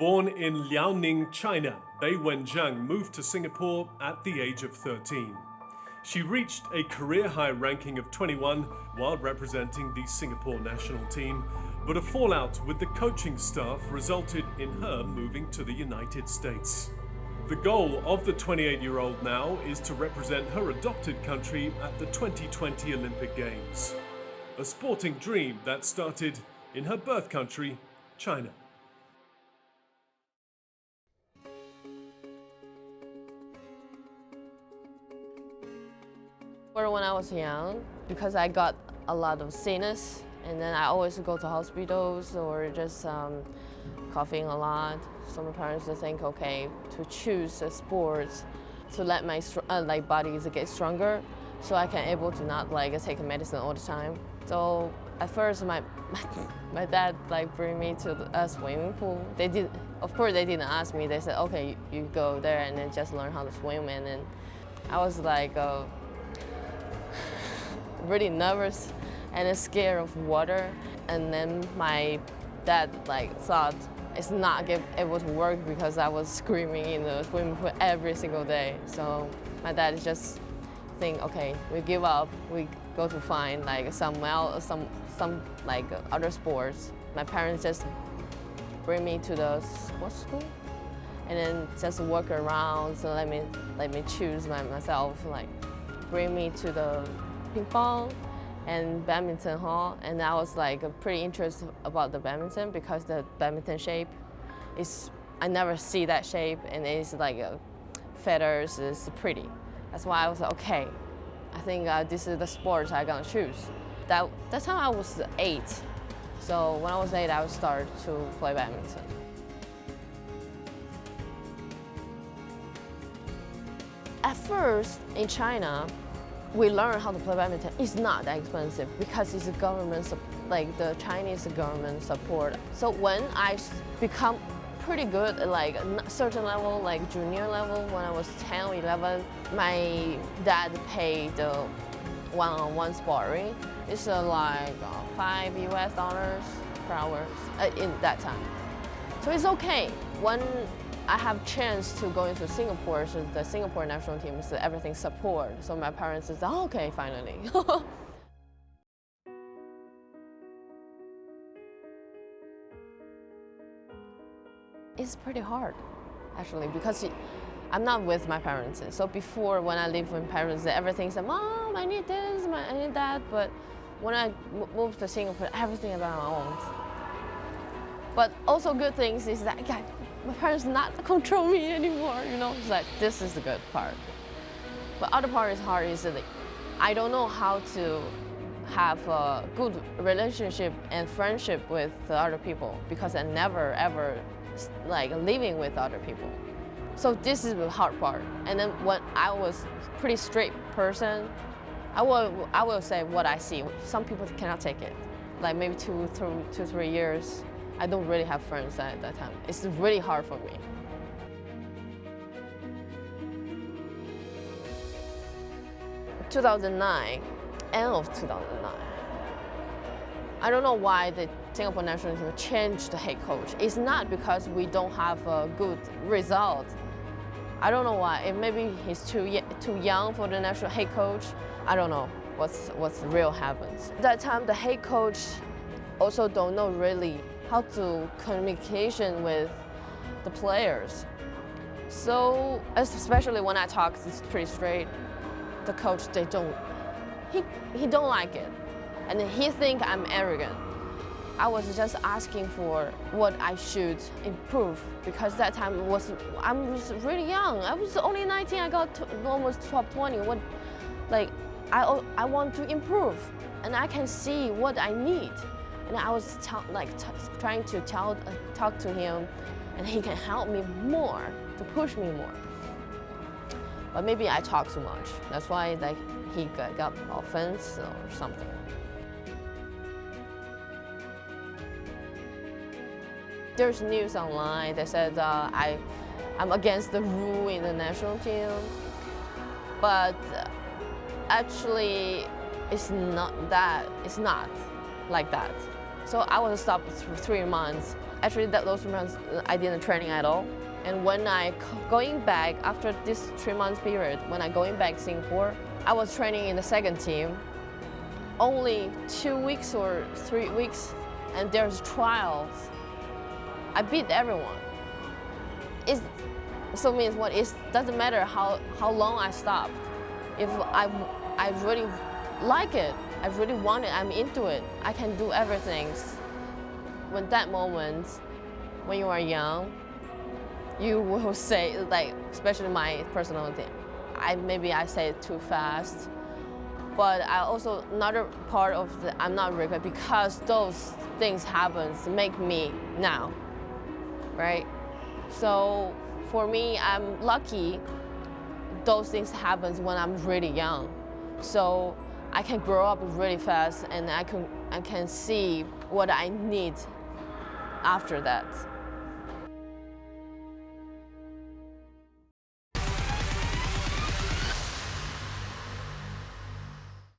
Born in Liaoning, China, Beiwen Zhang moved to Singapore at the age of 13. She reached a career-high ranking of 21 while representing the Singapore national team, but a fallout with the coaching staff resulted in her moving to the United States. The goal of the 28-year-old now is to represent her adopted country at the 2020 Olympic Games. A sporting dream that started in her birth country, China. When I was young, because I got a lot of sickness, and then I always go to hospitals or just coughing a lot. So my parents would think, okay, to choose a sport to let my body get stronger, so I can able to not take medicine all the time. So at first, my dad bring me to a swimming pool. Of course, they didn't ask me. They said, okay, you go there and then just learn how to swim. And then I was really nervous and scared of water. And then my dad thought it's not able to work because I was screaming in the swimming pool every single day. So my dad just think, okay, we give up. We go to find some other sports. My parents just bring me to the sports school and then just walk around. So let me choose myself. Bring me to the ping pong and badminton hall, and I was pretty interested about the badminton because the badminton shape is, I never see that shape, and it's feathers is pretty. That's why I was like, okay, I think this is the sport I'm gonna choose. That time I was 8, so when I was 8 I would start to play badminton. At first in China, we learn how to play badminton. It's not that expensive because it's a government, the Chinese government support. So when I become pretty good at a certain level, junior level, when I was 10 or 11, my dad paid the one-on-one sparring. It's $5 per hour in that time. So it's okay. When I have chance to go into Singapore, so the Singapore national team is everything support. So my parents said, oh, okay, finally. It's pretty hard, actually, because I'm not with my parents. So before, when I live with my parents, everything said, Mom, I need this, I need that. But when I moved to Singapore, everything about my own. But also good things is that my parents not control me anymore, It's this is the good part. But other part is hard is that I don't know how to have a good relationship and friendship with the other people because I never ever living with other people. So this is the hard part. And then when I was pretty straight person, I will say what I see. Some people cannot take it. Maybe 2-3 years. I don't really have friends at that time. It's really hard for me. In 2009, end of 2009. I don't know why the Singapore national team changed the head coach. It's not because we don't have a good result. I don't know why. Maybe he's too young for the national head coach. I don't know what's real happens. At that time, the head coach also don't know really how to communication with the players. So, especially when I talk, it's pretty straight. The coach, he don't like it. And then he think I'm arrogant. I was just asking for what I should improve because that time I was really young. I was only 19, I got almost top 20. I want to improve and I can see what I need. And I was trying to talk to him, and he can help me more, to push me more. But maybe I talk too much. That's why he got offense or something. There's news online that said I'm against the rule in the national team, but actually it's not like that. So I was stopped for 3 months. Actually, those 3 months I didn't training at all. And when going back after this 3 months period, when I going back to Singapore, I was training in the second team. Only 2 weeks or 3 weeks, and there's trials. I beat everyone. So means what? It doesn't matter how long I stopped. If I really like it, I really want it, I'm into it, I can do everything. When that moment, when you are young, you will say, like, especially my personality, maybe I say it too fast. But I also, another part of I'm not regret because those things happens make me now, right? So for me, I'm lucky those things happens when I'm really young. So I can grow up really fast and I can see what I need after that.